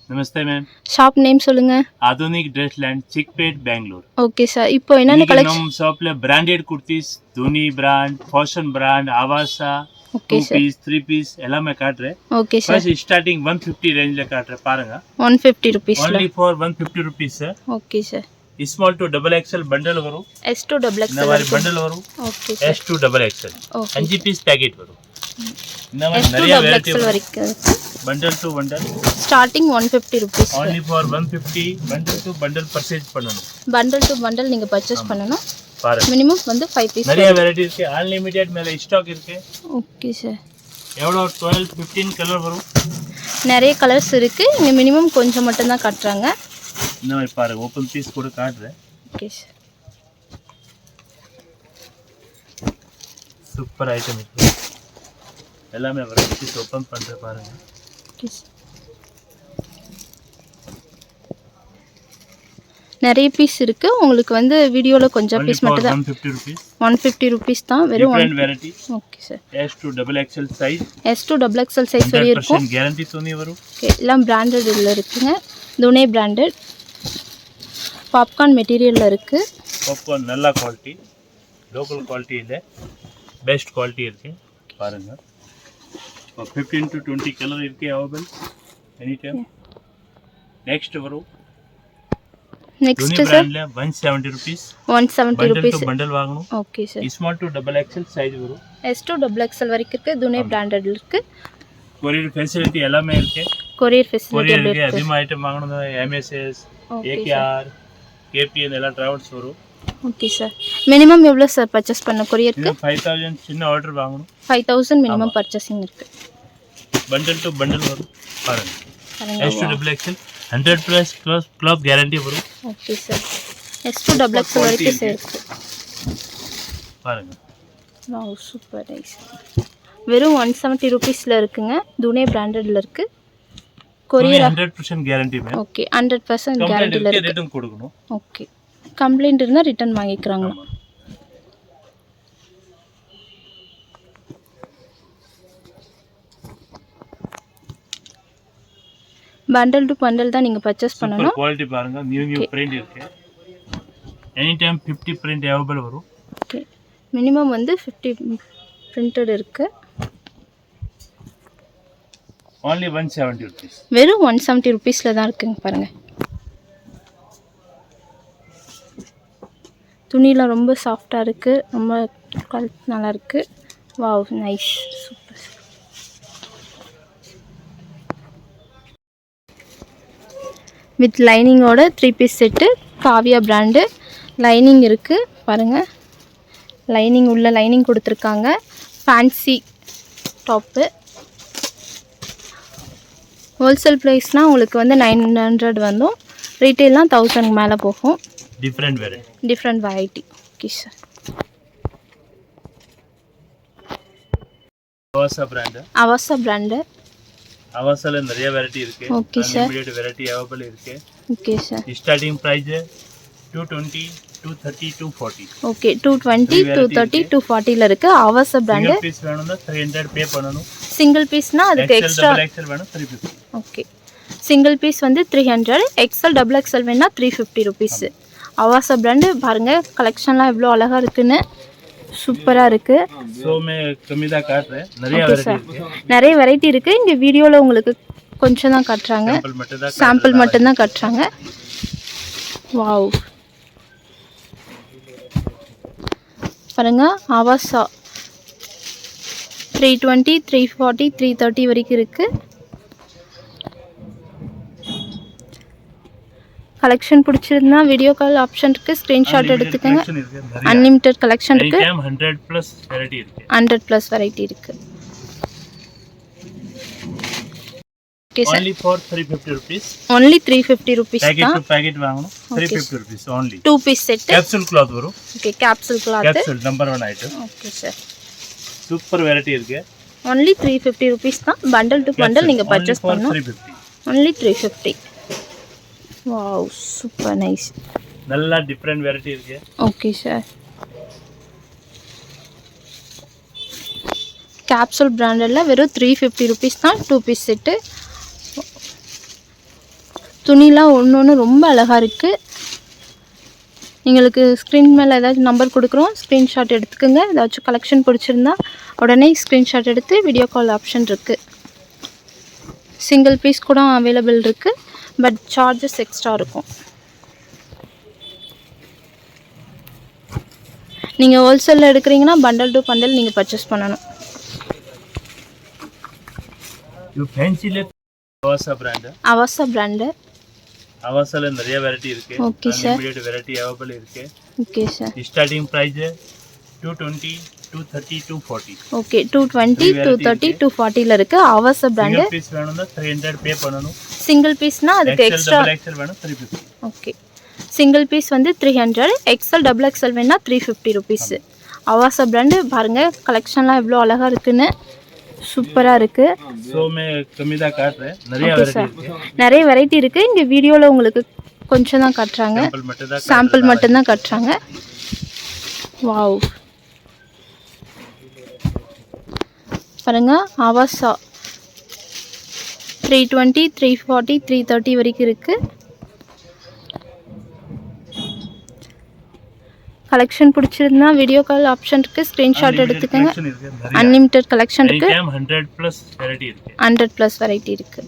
नमस्ते ma'am shop name சொல்லுங்க. Adhunik dress land Chickpet Bangalore okay sir. இப்போ என்னென்ன இன்னைக்கு கலெக்ஷன்? நம்ம ஷாப்ல பிராண்டட் குர்த்திஸ் துனி brand fashion brand Avaasa okay 2 sir. Piece 3 piece எல்லாமே காட்டுறேன் ஓகே சார். ஃபர்ஸ்ட் ஸ்டார்டிங் 150 ரேஞ்ச்ல காட்டுறேன் பாருங்க 150 rupees ல. only for 150 rupees sir okay sir. small to double XL bundle வரும் S to double இந்த XL மாதிரி வரைக்கும். பண்டல் வரும் okay sir. S to double XL okay. 5 piece packet வரும் இந்த மாதிரி S to நிறைய double வெரைட்டி XL வரைக்கும். Bundle to bundle starting 150 rupees. only for 150 bundle to bundle purchase பண்ணனும் பண்டல் டு பண்டல் நீங்க பர்ச்சேஸ் பண்ணனும். பாருங்க மினிமம் வந்து 5 பீஸ். நிறைய வெரைட்டி இருக்கு அன்லிமிட்டெட் மேல ஸ்டாக் இருக்கு ஓகே சார். எவ்வளோ 12 15 கலர் வரும் நிறைய கலர்ஸ் இருக்கு. இங்க மினிமம் கொஞ்சம் மட்டும் தான் காட்டுறாங்க. இந்த மாதிரி பாருங்க ஓப்பன் பீஸ் கூட காட்டுறேன் ஓகே சார். சூப்பர் ஐட்டம் இருக்கு எல்லாமே வெரைட்டிஸ் ஓப்பன் பண்றேன் பாருங்க ஓகே சார். நிறைய பீஸ் இருக்கு. உங்களுக்கு வந்து வீடியோல கொஞ்சம் பீஸ் மட்டும் தான். 150 rupees 150 rupees தான் வெறும். Different variety okay sir. S to double XL size S to double XL size வரை இருக்கும். 100% கேரண்டி துணி வரும் ஓகே எல்லாம் பிராண்டட் உள்ள இருக்குங்க. துனே பிராண்டட் பாப்கார்ன் மெட்டீரியல்ல இருக்கு. பாப்கார்ன் நல்ல குவாலிட்டி லோக்கல் குவாலிட்டி இல்ல பெஸ்ட் குவாலிட்டி இருக்கு பாருங்க 15 to 20 கலர் இருக்கு அவைலபிள் எனி டைம் நெக்ஸ்ட் வரும் நெக்ஸ்ட் துணி சார் பிராண்ட்ல 170 rupees 170 bundle rupees. Two bundle வாங்கணும் okay sir. Small to double XL size வரும் S to double XL வரைக்கும் இருக்கு. துனே பிராண்டட்ல இருக்கு. கொரியர் ஃபெசிலிட்டி எல்லாமே இருக்கு கொரியர் ஃபெசிலிட்டி கொரியர் அப்படி இருக்கு இருக்கு. அதிகமாக ஐட்டம் வாங்கணும் MSS ஓகே AKR KPN எல்லாம் டிராவல்ஸ் வரும் ஓகே சார். மினிமம் எவ்வளவு சார் பர்ச்சேஸ் பண்ண கொரியருக்கு? 5000 சின்ன ஆர்டர் வாங்கணும் 5000 மினிமம் பர்ச்சேசிங் இருக்கு. பண்டல் டு பண்டல் வரும் பாருங்க பாருங்க. S to double XL 100 plus club guarantee வரும் okay sir. S to double XL வரைக்கும் இருக்கு. பாருங்க வாவ் சூப்பர் நைஸ். வெறும் 170 rupeesல இருக்குங்க. துனே பிராண்டட்ல இருக்கு. கொரியர் 100% கேரண்டி மேம் ஓகே 100% கேரண்டில இருக்கு. ரிட்டர்ன் கொடுக்கணும் ஓகே கம்ப்ளைண்ட் இருந்தா ரிட்டர்ன் வாங்கிக்கறாங்க. பண்டல் டு பண்டல் தான் நீங்க பர்ச்சேஸ் பண்ணனும். குவாலிட்டி பாருங்க நியூ பிரிண்ட் இருக்கு எனி டைம் 50 பிரிண்ட் அவைலபிள் வரும் ஓகே மினிமம் வந்து 50 பிரிண்டட் இருக்கு. only 170 rupees வெறும் 170 rupeesல தான் இருக்குங்க பாருங்க. துணிலாம் ரொம்ப சாஃப்ட்டா இருக்கு. ரொம்ப குவாலிட்டி நல்லா இருக்கு. Wow nice super. வித் லைனிங்கோட 3 பீஸ் செட்டு காவியா பிராண்டு லைனிங் இருக்கு பாருங்க. லைனிங் உள்ள லைனிங் கொடுத்துருக்காங்க. ஃபேன்சி டாப்பு ஹோல்சேல் ப்ரைஸ்னால் உங்களுக்கு வந்து 900 வந்தும் ரீட்டெயிலாம் 1000 மேலே போகும். Different variety okay sir. Avaasa brand அவாசால நிறைய வெரைட்டி இருக்கு okay sir. Unlimited variety available இருக்கு okay sir. Starting price 220 230 240 okay 220 230 240ல இருக்கு. அவாசா பிராண்டு சிங்கிள் பீஸ் வேணும்னா 300 பே பண்ணனும். சிங்கிள் பீஸ்னா அதுக்கு எக்ஸ்ட்ரா XL வேணும் 350 ஓகே சிங்கிள் பீஸ் வந்து 300 XL double XL வேணா 350 rupees. அவாசா பிராண்டு பாருங்க கலெக்ஷன்லாம் எவ்வளோ அழகா இருக்குன்னு சூப்பராக இருக்கு. ஸோ மே கம்மி தான் காட்டுறேன் நிறைய வெரைட்டி இருக்கு நிறைய வெரைட்டி இருக்கு. இங்கே வீடியோவில் உங்களுக்கு கொஞ்சம் தான் காட்டுறாங்க. சாம்பிள் மட்டும்தான் காட்டுறாங்க. வாவ் பாருங்க அவாசா 320 340 330 வரைக்கும் இருக்கு. கலெக்ஷன் பிடிச்சிருந்தா வீடியோ கால் ஆப்ஷன் இருக்கு. ஸ்கிரீன்ஷாட் எடுத்துக்கங்க. அன்லிமிட்டெட் கலெக்ஷன் இருக்கு. 100 plus வெரைட்டி இருக்கு 100 plus வெரைட்டி இருக்கு. Okay sir. only for 350 rupees only 350 rupees packet தான். to packet வாங்கணும் 350 rupees only. 2 பீஸ் செட் capsule cloth வரும். Okay capsule cloth capsule number 1 item okay sir. Super variety இருக்கு only 350 rupees தான். Bundle to bundle நீங்க purchase பண்ணனும். 350 only 350. Wow super nice. நல்ல different variety இருக்கு ஓகே சார். கேப்சூல் பிராண்டட்ல வெறும் 350 rupees தான். 2 பீஸ் செட்டு துணிலாம் ஒன்று ஒன்று ரொம்ப அழகாக இருக்குது. எங்களுக்கு ஸ்க்ரீன் மேலே ஏதாச்சும் நம்பர் கொடுக்குறோம், ஸ்க்ரீன்ஷாட் எடுத்துக்கோங்க. ஏதாச்சும் கலெக்ஷன் பிடிச்சிருந்தா உடனே ஸ்க்ரீன்ஷாட் எடுத்து வீடியோ கால் ஆப்ஷன் இருக்குது. சிங்கிள் பீஸ் கூட அவைலபிள் இருக்குது, பட் சார்ஜஸ் எக்ஸ்ட்ரா இருக்கும். நீங்கள் ஹோல்சேலில் எடுக்கிறீங்கன்னா பண்டல் டு பண்டல் நீங்கள் பர்ச்சேஸ் பண்ணணும். அவாசா பிராண்டு. அவாசால நிறைய வெரைட்டி இருக்கு. Okay sir. வெரைட்டி அவைலபிள் இருக்கு. Okay sir. Starting price 220, 230, 240. Okay, 220, 230, 240ல இருக்கு. அவாசா பிராண்டு. சிங்கிள் பீஸ் வேணும்னா 300 பே பண்ணனும். சிங்கிள் பீஸ்னா அதுக்கு எக்ஸ்ட்ரா. எக்ஸ்எல் வேணும் 350. ஓகே, சிங்கிள் பீஸ் வந்து 300, எக்ஸ்எல் டபுள் எக்ஸ்எல் வேணா 350 ருபீஸ். அவாசா பிராண்டு பாருங்க, கலெக்ஷன்லாம் எவ்வளோ அழகா இருக்குன்னு. சூப்பராக இருக்குது. நிறைய வெரைட்டி இருக்குது. இங்கே வீடியோவில் உங்களுக்கு கொஞ்சம் தான் காட்டுறாங்க, சாம்பிள் மட்டும்தான் காட்டுறாங்க. வாவ், பாருங்க அவாசா 320, 340, 330 வரைக்கும் இருக்குது. கலெக்ஷன் பிடிச்சிருந்தா வீடியோ கால் ஆப்ஷன் இருக்குது, ஸ்க்ரீன்ஷாட் எடுத்துக்கோங்க. அன்லிமிட்டெட் கலெக்ஷன் இருக்குது, 100+ வெரைட்டி இருக்குது. 100+ வெரைட்டி இருக்குது.